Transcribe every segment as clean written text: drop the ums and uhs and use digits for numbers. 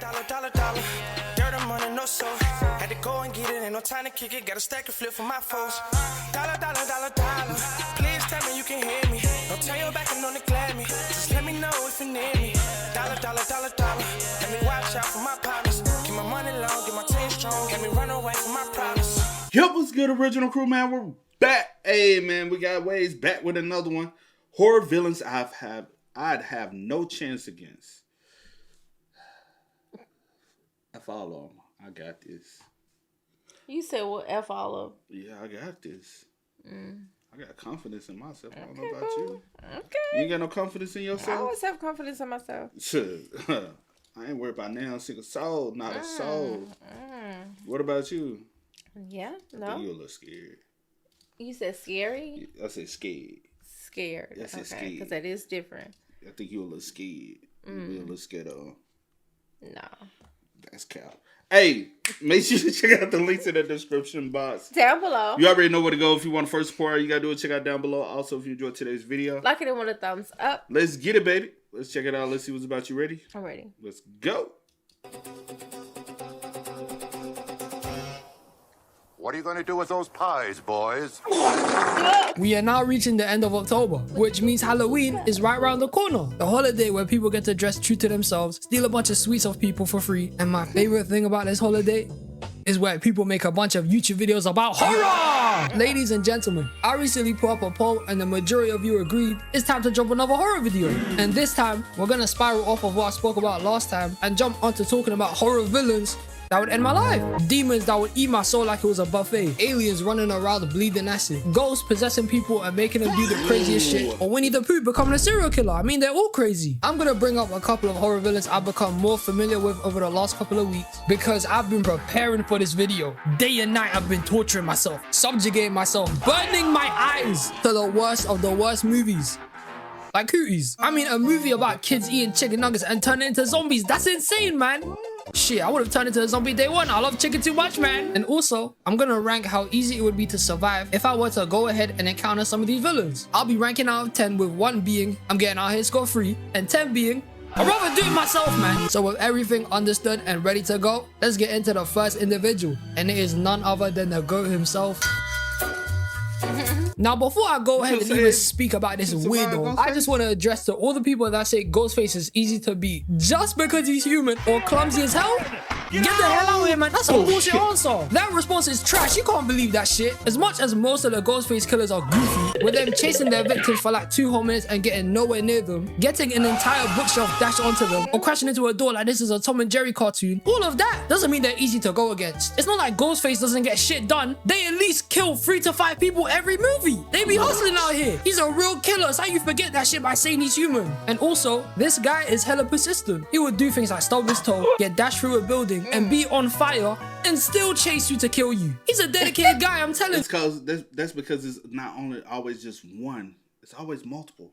Dollar. Dirt and money, no soul. Had to go and get it, ain't no time to kick it. Got a stack of flip for my foes. Dollar. Please tell me you can hear me. Don't turn your back and don't neglect me. Just let me know if you need me. Dollar. Let me watch out for my partners. Keep my money long, get my team strong. Let me run away from my problems. Yo, what's good, original crew, man? We're back. Hey, man, we got Waves back with another one. Horror villains I'd have no chance against. F all of them. I got this. You said what? F all of them? Yeah, I got this. I got confidence in myself. I don't know about boo. you. Okay. You ain't got no confidence in yourself? I always have confidence in myself. I ain't worried about now a single soul, not a soul. What about you? Yeah, no. I think you're a little scared. You said scary? I said scared. Scared. I said okay, scared. because that is different. I think you're a little scared. You're a little scared of. No. That's cow. Hey, make sure you check out the links in the description box. Down below. You already know where to go if you want to first support. You got to do it. Check out down below. Also, if you enjoyed today's video, like it and want a thumbs up. Let's get it, baby. Let's check it out. Let's see what's about. You ready? I'm ready. Let's go. What are you going to do with those pies, boys? We are now reaching the end of October, which means Halloween is right around the corner. The holiday where people get to dress true to themselves, steal a bunch of sweets off people for free. And my favorite thing about this holiday is where people make a bunch of YouTube videos about horror! Ladies and gentlemen, I recently put up a poll and the majority of you agreed it's time to drop another horror video. And this time, we're gonna spiral off of what I spoke about last time and jump onto talking about horror villains that would end my life. Demons that would eat my soul like it was a buffet. Aliens running around bleeding acid. Ghosts possessing people and making them do the craziest shit. Or Winnie the Pooh becoming a serial killer. I mean, they're all crazy. I'm gonna bring up a couple of horror villains I've become more familiar with over the last couple of weeks because I've been preparing for this video. Day and night I've been torturing myself, subjugating myself, burning my eyes to the worst of the worst movies. Like Hooties. I mean, a movie about kids eating chicken nuggets and turning into zombies. That's insane, man. Shit, I would have turned into a zombie day one. I love chicken too much, man. And also, I'm gonna rank how easy it would be to survive if I were to go ahead and encounter some of these villains. I'll be ranking out of 10 with 1 being I'm getting out here scot-free and 10 being I'd rather do it myself, man. So with everything understood and ready to go, let's get into the first individual. And it is none other than the GOAT himself. Now, before I go ahead and even speak about this weirdo, I just want to address to all the people that say Ghostface is easy to beat just because he's human or clumsy as hell. Get the hell out of here, man. That's a bullshit answer. That response is trash. You can't believe that shit. As much as most of the Ghostface killers are goofy, with them chasing their victims for like 2 whole minutes and getting nowhere near them, getting an entire bookshelf dashed onto them, or crashing into a door like this is a Tom and Jerry cartoon, all of that doesn't mean they're easy to go against. It's not like Ghostface doesn't get shit done. They at least kill 3 to 5 people every movie. They be hustling out here. He's a real killer. So how you forget that shit by saying he's human? And also, this guy is hella persistent. He would do things like stub his toe, get dashed through a building, and be on fire and still chase you to kill you. He's a dedicated guy, I'm telling you. That's because it's not only always just one. It's always multiple.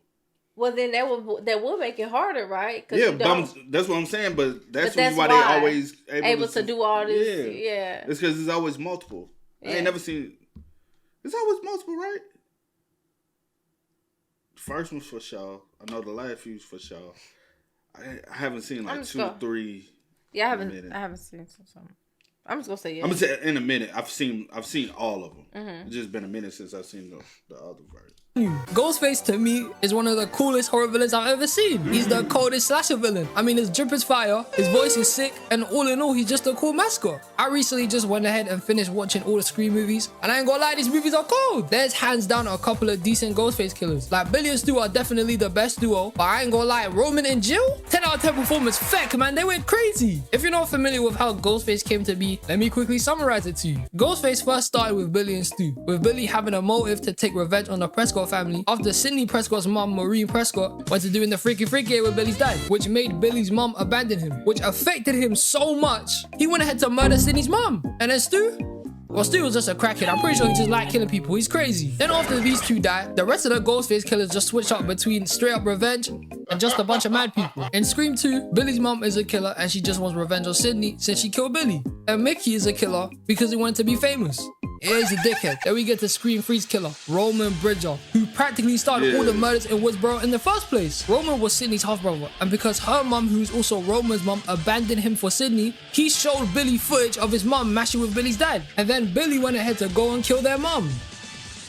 Well, then that will make it harder, right? Yeah, that's what I'm saying. But that's why they always able to do all this. Yeah. It's because it's always multiple. Yeah. I ain't never seen. It's always multiple, right? The first one's for sure. I know the last few's for sure. I haven't seen like 2 or 3. Yeah, I haven't seen some. I'm just gonna say yeah. I'm gonna say in a minute. I've seen all of them. It's just been a minute since I've seen the other version. Ghostface to me is one of the coolest horror villains I've ever seen. He's the coldest slasher villain. I mean, his drip is fire, his voice is sick, and all in all, he's just a cool mascot. I recently just went ahead and finished watching all the Scream movies, and I ain't gonna lie, these movies are cold. There's hands down a couple of decent Ghostface killers. Like Billy and Stu are definitely the best duo, but I ain't gonna lie, Roman and Jill, 10 out of 10 performance, feck, man, they went crazy. If you're not familiar with how Ghostface came to be, let me quickly summarize it to you. Ghostface first started with Billy and Stu, with Billy having a motive to take revenge on the Prescott family after Sidney Prescott's mom, Maureen Prescott, went to doing the freaky with Billy's dad, which made Billy's mom abandon him, which affected him so much, he went ahead to murder Sidney's mom. And then Stu? Well, Stu was just a crackhead. I'm pretty sure he just liked killing people. He's crazy. Then after these two died, the rest of the Ghostface killers just switched up between straight up revenge and just a bunch of mad people. In Scream 2, Billy's mom is a killer and she just wants revenge on Sidney since she killed Billy. And Mickey is a killer because he wanted to be famous. Here's the dickhead. Then we get the Scream 3's killer, Roman Bridger, who practically started all the murders in Woodsboro in the first place. Roman was Sydney's half-brother, and because her mum, who's also Roman's mum, abandoned him for Sydney, he showed Billy footage of his mum mashing with Billy's dad. And then Billy went ahead to go and kill their mum.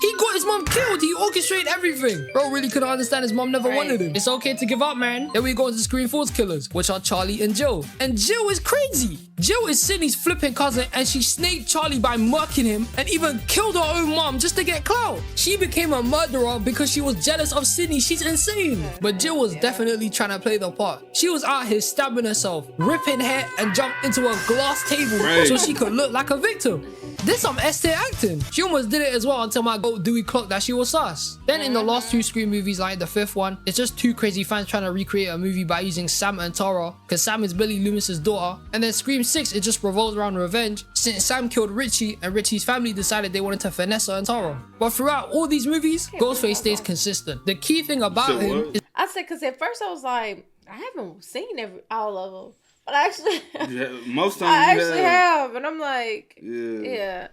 He got his mom killed. He orchestrated everything. Bro really couldn't understand his mom never wanted him. It's okay to give up, man. Then we go into Scream 4's killers, which are Charlie and Jill. And Jill is crazy. Jill is Sydney's flipping cousin, and she snaked Charlie by murking him and even killed her own mom just to get clout. She became a murderer because she was jealous of Sydney. She's insane. But Jill was definitely trying to play the part. She was out here stabbing herself, ripping hair, and jumped into a glass table so she could look like a victim. This some S-tier acting. She almost did it as well until my goat Dewey clocked that she was sus. Then in the last 2 Scream movies, like the 5th one, it's just 2 crazy fans trying to recreate a movie by using Sam and Tara, because Sam is Billy Loomis's daughter. And then Scream 6, it just revolves around revenge, since Sam killed Richie and Richie's family decided they wanted to finesse her and Tara. But throughout all these movies, Ghostface stays consistent. The key thing about him is... I said, because at first I was like, I haven't seen all of them. But actually, most times I actually have. And I'm like, yeah.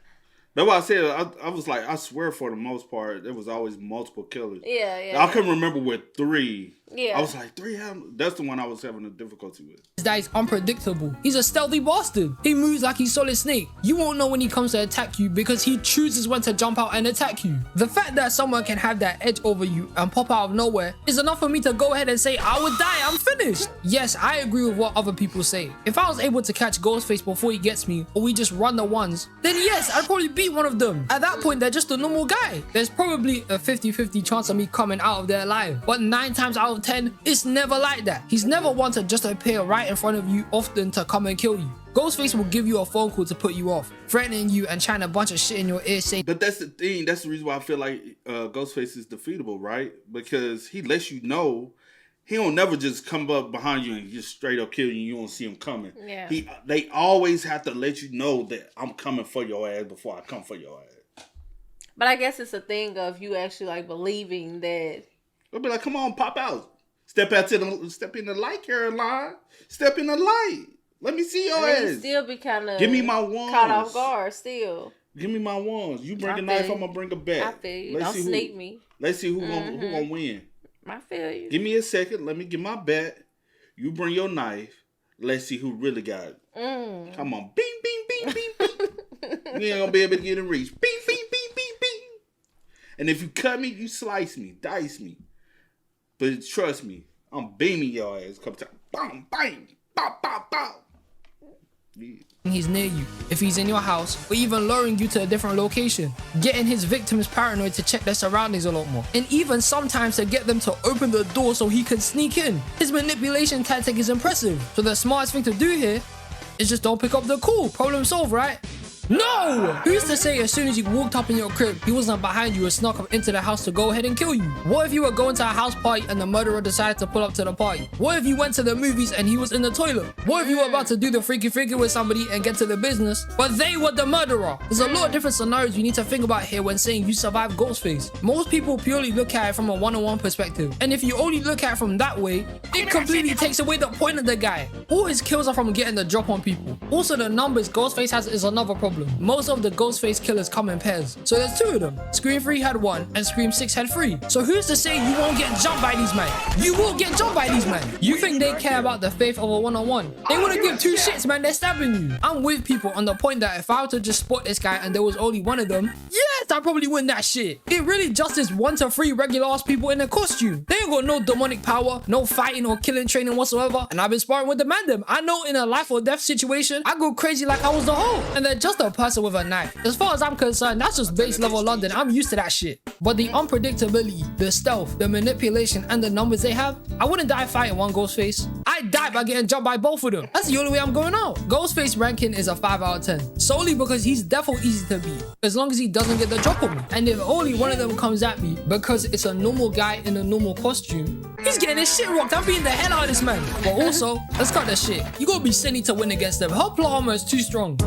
That's why I said, I was like, I swear for the most part, there was always multiple killers. Yeah. I couldn't remember with 3. Yeah. I was like, 3? That's the one I was having a difficulty with. that he's unpredictable. He's a stealthy bastard. He moves like he's Solid Snake. You won't know when he comes to attack you because he chooses when to jump out and attack you. The fact that someone can have that edge over you and pop out of nowhere is enough for me to go ahead and say, I would die, I'm finished. Yes, I agree with what other people say. If I was able to catch Ghostface before he gets me, or we just run the ones, then yes, I'd probably beat one of them. At that point, they're just a normal guy. There's probably a 50-50 chance of me coming out of there alive. But 9 times out of 10, it's never like that. He's never one to just appear right in front of you often to come and kill you. Ghostface will give you a phone call to put you off, threatening you and trying a bunch of shit in your ear saying... But that's the thing. That's the reason why I feel like Ghostface is defeatable, right? Because he lets you know he don't never just come up behind you and just straight up kill you and you don't see him coming. Yeah. They always have to let you know that I'm coming for your ass before I come for your ass. But I guess it's a thing of you actually like believing that... They'll be like, come on, pop out. Step in the light, Caroline. Step in the light. Let me see your ass. Still be kind of... Give me my wands. Caught off guard still. Give me my wands. You bring a knife, I'm going to bring a bat. I feel you. Don't sneak me. Let's see who gonna win. I feel you. Give me a second. Let me get my bat. You bring your knife. Let's see who really got it. Come on. Bing, bing, bing, bing, bing. You ain't going to be able to get in reach. Bing, bing, bing, bing, bing. And if you cut me, you slice me, dice me. But trust me, I'm beaming your ass a couple times. Bam, bang, bow, bow, bow. Yeah. He's near you, if he's in your house, or even luring you to a different location, getting his victims paranoid to check their surroundings a lot more, and even sometimes to get them to open the door so he can sneak in. His manipulation tactic is impressive, so the smartest thing to do here is just don't pick up the call. Problem solved, right? No! Who's to say as soon as you walked up in your crib, he wasn't behind you and snuck up into the house to go ahead and kill you? What if you were going to a house party and the murderer decided to pull up to the party? What if you went to the movies and he was in the toilet? What if you were about to do the freaky with somebody and get to the business, but they were the murderer? There's a lot of different scenarios you need to think about here when saying you survived Ghostface. Most people purely look at it from a one-on-one perspective, and if you only look at it from that way, it completely takes away the point of the guy. All his kills are from getting the drop on people. Also, the numbers Ghostface has is another problem. Most of the Ghostface killers come in pairs, so there's 2 of them. Scream 3 had 1 and Scream 6 had 3. So who's to say you won't get jumped by these men? You will get jumped by these men. You think they care about the faith of a one-on-one? They wouldn't give 2 shits, man. They're stabbing you. I'm with people on the point that if I were to just spot this guy and there was only 1 of them, yes, I'd probably win that shit. It really just is 1 to 3 regular ass people in a costume. They ain't got no demonic power, no fighting or killing training whatsoever, and I've been sparring with the man them. I know in a life or death situation, I go crazy like I was the whole, and they're just a person with a knife. As far as I'm concerned, that's just base level London. I'm used to that shit. But the unpredictability, the stealth, the manipulation, and the numbers they have, I wouldn't die fighting one Ghostface. I'd die by getting jumped by both of them. That's the only way I'm going out. Ghostface ranking is a 5 out of 10, solely because he's definitely easy to beat, as long as he doesn't get the drop on me. And if only one of them comes at me because it's a normal guy in a normal costume, he's getting his shit rocked. I'm beating the hell out of this man. But also, let's cut the shit. You gotta be Sydney to win against them. Her plot armor is too strong.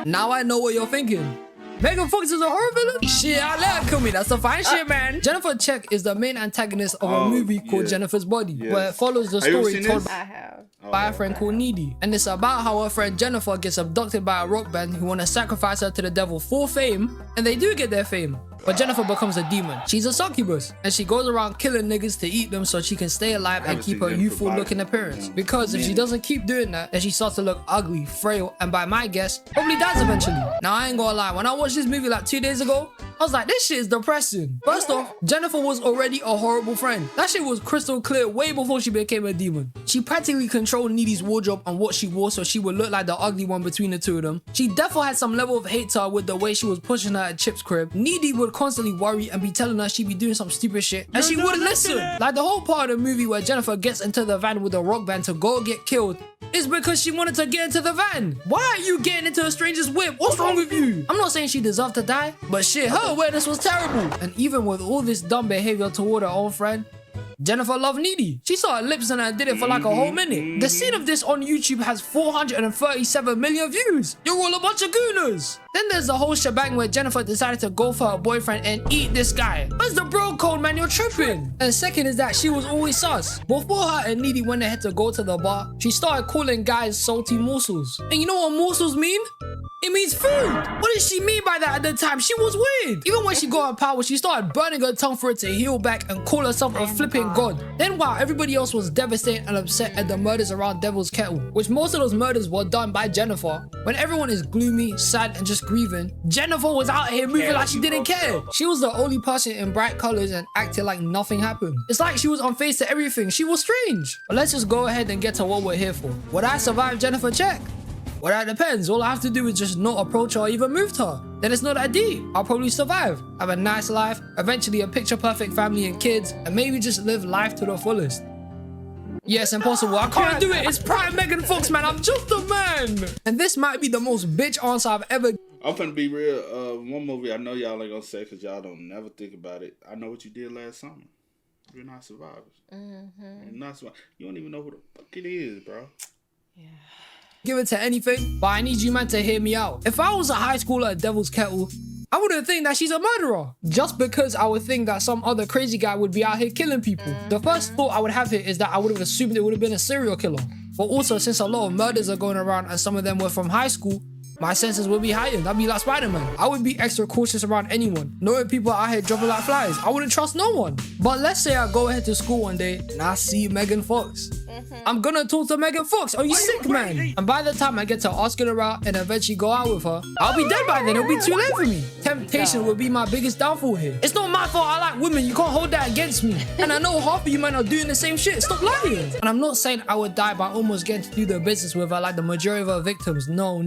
Now I know what you're thinking. Megan Fox is a horror villain? Shit, I let her kill me. That's the fine shit, man. Jennifer Check is the main antagonist of a movie called Jennifer's Body, where it follows the story told I have. by a friend called Needy. And it's about how her friend Jennifer gets abducted by a rock band who want to sacrifice her to the devil for fame, and they do get their fame. But Jennifer becomes a demon. She's a succubus, and she goes around killing niggas to eat them so she can stay alive and keep her youthful looking appearance. Because if she doesn't keep doing that, then she starts to look ugly, frail, and by my guess, probably dies eventually. Now I ain't gonna lie, when I watched this movie like 2 days ago, I was like, this shit is depressing. First off, Jennifer was already a horrible friend. That shit was crystal clear way before she became a demon. She practically controlled Needy's wardrobe and what she wore so she would look like the ugly one between the two of them. She definitely had some level of hate to her with the way she was pushing her at Chip's crib. Needy would constantly worry and be telling her she'd be doing some stupid shit, and she wouldn't listen. Like the whole part of the movie where Jennifer gets into the van with the rock band to go get killed is because she wanted to get into the van. Why are you getting into a stranger's whip? What's wrong with you? I'm not saying she deserved to die, but shit, her awareness was terrible. And even with all this dumb behavior toward her own friend, Jennifer loved Needy. She saw her lips and I did it for like a whole minute. The scene of this on YouTube has 437 million views. You're all a bunch of gooners. Then there's the whole shebang where Jennifer decided to go for her boyfriend and eat this guy. Where's the bro code, man? You're tripping. And second is that she was always sus. Before her and Needy went ahead to go to the bar, she started calling guys salty morsels. And you know what morsels mean? It means food. What did she mean by that at the time? She was weird. Even when she got her power, she started burning her tongue for it to heal back and call herself a flipping god. Then while everybody else was devastated and upset at the murders around Devil's Kettle, which most of those murders were done by Jennifer, when everyone is gloomy, sad, and just grieving, Jennifer was out here moving like she didn't care. She was the only person in bright colors and acted like nothing happened. It's like she was unfazed to everything. She was strange. But let's just go ahead and get to what we're here for. Would I survive Jennifer Check? Well, that depends. All I have to do is just not approach her or even move to her. Then it's not that deep. I'll probably survive, have a nice life, eventually a picture-perfect family and kids, and maybe just live life to the fullest. Yes, impossible. I can't do it. It's prime Megan Fox, man. I'm just a man. And this might be the most bitch answer I've ever. I'm finna be real. One movie I know y'all ain't gonna say because y'all don't never think about it. I Know What You Did Last Summer. You're not survivors. You're not survivors. You don't even know who the fuck it is, bro. Yeah. Give it to anything, but I need you man to hear me out. If I was a high schooler at Devil's Kettle, I wouldn't think that she's a murderer. Just because I would think that some other crazy guy would be out here killing people. The first thought I would have here is that I would have assumed it would have been a serial killer. But also, since a lot of murders are going around and some of them were from high school, my senses would be heightened. I'd be like Spider-Man. I would be extra cautious around anyone. Knowing people out here dropping like flies, I wouldn't trust no one. But let's say I go ahead to school one day and I see Megan Fox. I'm gonna talk to Megan Fox. Are you sick, man? And by the time I get to asking her out and eventually go out with her, I'll be dead by then. It'll be too late for me. Temptation will be my biggest downfall here. It's not my fault I like women. You can't hold that against me. And I know half of you men are doing the same shit. Stop lying. And I'm not saying I would die by almost getting to do the business with her like the majority of her victims. No.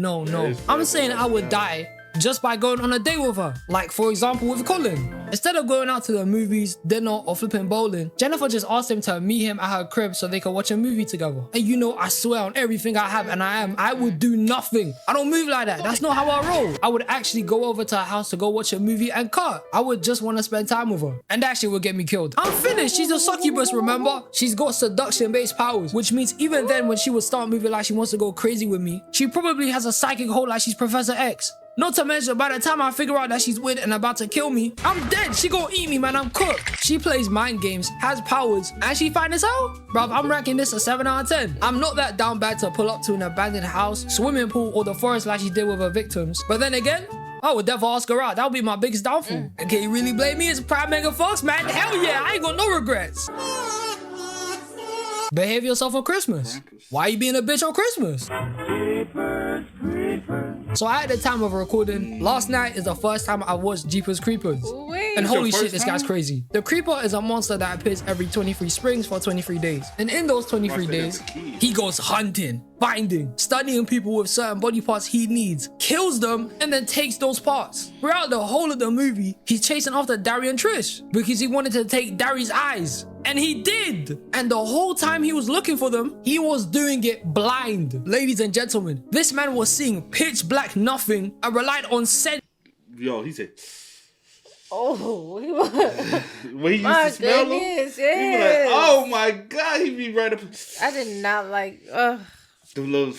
I'm saying I would die just by going on a date with her. Like, for example, with Colin. Instead of going out to the movies, dinner, or flipping bowling, Jennifer just asked him to meet him at her crib so they could watch a movie together. And you know, I swear on everything I have and I would do nothing. I don't move like that. That's not how I roll. I would actually go over to her house to go watch a movie and cut. I would just want to spend time with her. And that shit would get me killed. I'm finished. She's a succubus, remember? She's got seduction-based powers, which means even then when she would start moving like she wants to go crazy with me, she probably has a psychic hold like she's Professor X. Not to mention, by the time I figure out that she's weird and about to kill me, I'm dead. She gonna eat me, man. I'm cooked. She plays mind games, has powers, and she find this out? Bruv, I'm ranking this a 7 out of 10. I'm not that down bad to pull up to an abandoned house, swimming pool, or the forest like she did with her victims. But then again, I would never ask her out. That would be my biggest downfall. And can you really blame me? It's prime Megan Fox, man. Hell yeah, I ain't got no regrets. Behave yourself on Christmas. Why you being a bitch on Christmas? So at the time of recording, last night is the first time I watched Jeepers Creepers. Wait. And holy shit, this guy's crazy. The Creeper is a monster that appears every 23 springs for 23 days. And in those 23 days, he goes hunting, finding, studying people with certain body parts he needs, kills them, and then takes those parts. Throughout the whole of the movie, he's chasing after Dari and Trish because he wanted to take Dari's eyes. And he did. And the whole time he was looking for them, he was doing it blind. Ladies and gentlemen, this man was seeing pitch black nothing and relied on scent. Yo, he said. Oh, When he used to smell them, he was like, oh my God, he be right up. I did not like, The little,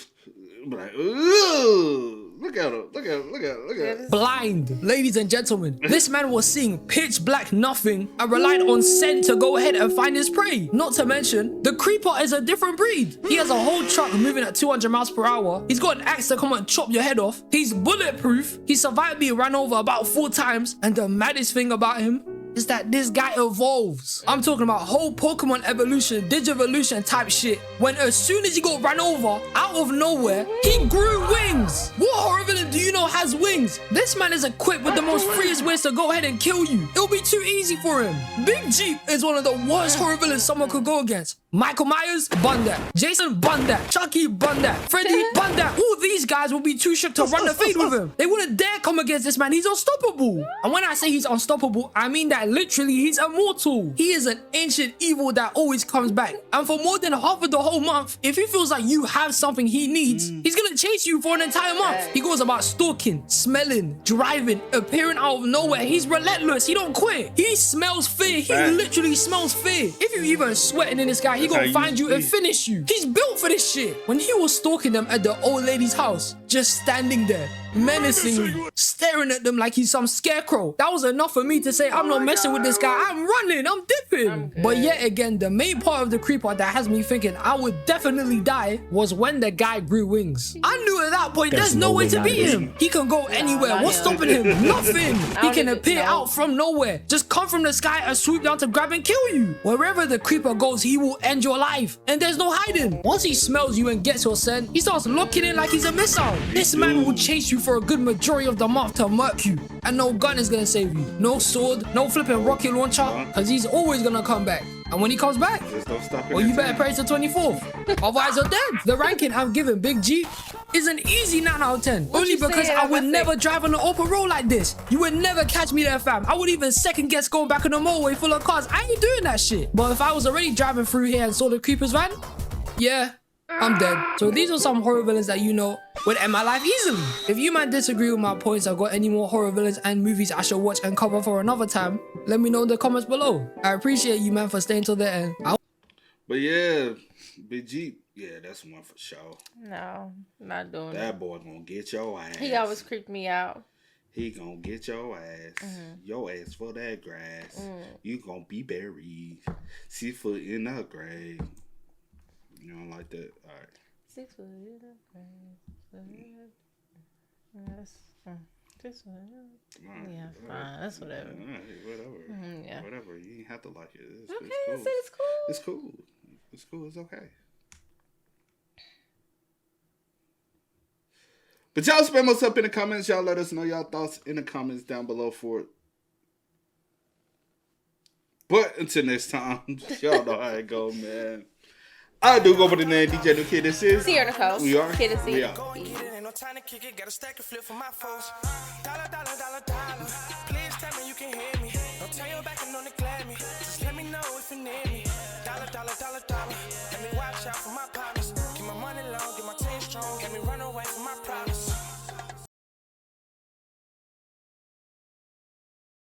Be like, ooh. Look at him. Look at him. Look at him. Look at him. Blind. Ladies and gentlemen, this man was seeing pitch black nothing and relied on scent to go ahead and find his prey. Not to mention, the creeper is a different breed. He has a whole truck moving at 200 miles per hour. He's got an axe to come and chop your head off. He's bulletproof. He survived being ran over about 4 times. And the maddest thing about him is that this guy evolves. I'm talking about whole Pokemon evolution, Digivolution type shit. When as soon as he got ran over, out of nowhere, he grew wings. What horror villain do you know has wings? This man is equipped with the most freest ways to go ahead and kill you. It'll be too easy for him. Big Jeep is one of the worst horror villains someone could go against. Michael Myers, bun that. Jason, bun that. Chucky, bun that. Freddy, bun that. All these guys will be too shook to run the fade with him. They wouldn't dare come against this man. He's unstoppable. And when I say he's unstoppable, I mean that literally he's immortal. He is an ancient evil that always comes back. And for more than half of the whole month, if he feels like you have something he needs, he's gonna chase you for an entire month. He goes about stalking, smelling, driving, appearing out of nowhere. He's relentless. He don't quit. He smells fear. He literally smells fear. If you even sweating in this guy, he gonna find you and finish you. He's built for this shit. When he was stalking them at the old lady's house, just standing there, menacingly, staring at them like he's some scarecrow, that was enough for me to say, I'm not messing with this guy. I'm running. I'm dipping. But yet again, the main part of the creeper that has me thinking I would definitely die was when the guy grew wings. I knew at that point there's no way to beat him. He can go anywhere. What's stopping him? Nothing. He can appear out from nowhere, just come from the sky and swoop down to grab and kill you. Wherever the creeper goes, he will end your life. And there's no hiding. Once he smells you and gets your scent, he starts locking in like he's a missile. This man will chase you for a good majority of the month to murk you. And no gun is gonna save you. No sword, no flipping rocket launcher, because he's always gonna come back. And when he comes back, well, you better pray to 24th. Otherwise, you're dead. The ranking I'm giving Big Jeep is an easy 9 out of 10. Only because I would never drive on an open road like this. You would never catch me there, fam. I would even second guess going back on the motorway full of cars. I ain't doing that shit. But if I was already driving through here and saw the creeper's van, yeah, I'm dead. So these are some horror villains that you know would end my life easily. If you might disagree with my points or got any more horror villains and movies I should watch and cover for another time, let me know in the comments below. I appreciate you, man, for staying till the end. But yeah, Big Jeep, yeah, that's one for sure. No, not doing that boy gonna get your ass. He always creeped me out. He gonna get your ass. Your ass for that grass. You gonna be buried 6 foot in the grave. You don't like that? All right. 6 foot in the grave. Yes. 6 foot. Yeah, fine. That's whatever. Whatever. Yeah. Whatever. You ain't have to like it. It's okay, cool. it's cool. It's cool. It's cool. It's okay. But y'all spam us up in the comments. Y'all let us know y'all thoughts in the comments down below for it. But until next time, y'all know how it go, man. I do go by the name DJ New Kid. This is Sierra Nicole. We are. Kid and C. We are. No time to kick it, got a stack of flip for my foes. Dollar, dollar, dollar, dollar. Please tell me you can hear me. Don't turn your back and don't neglect me. Just let me know if you need me. Dollar, dollar, dollar, dollar. Let me watch out for my partners. Keep my money long, get my team strong. Let me run away from my problems.